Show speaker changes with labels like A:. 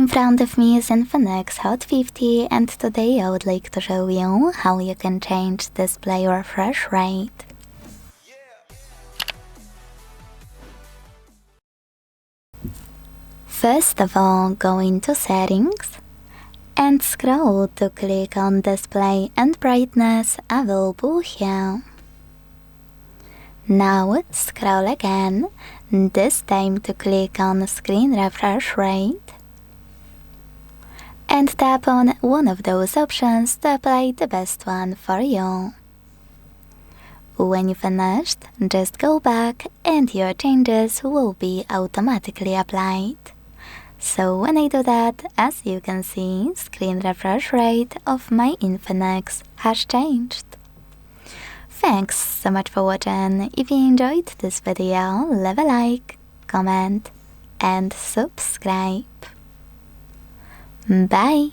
A: In front of me is INFINIX Hot 50, and today I would like to show you how you can change display refresh rate. First of all, go into Settings and scroll to click on Display and Brightness available here. Now scroll again, this time to click on Screen Refresh Rate, and tap on one of those options to apply the best one for you. When you finished, just go back and your changes will be automatically applied. So when I do that, as you can see, screen refresh rate of my INFINIX has changed. Thanks so much for watching. If you enjoyed this video, leave a like, comment and subscribe. Bye!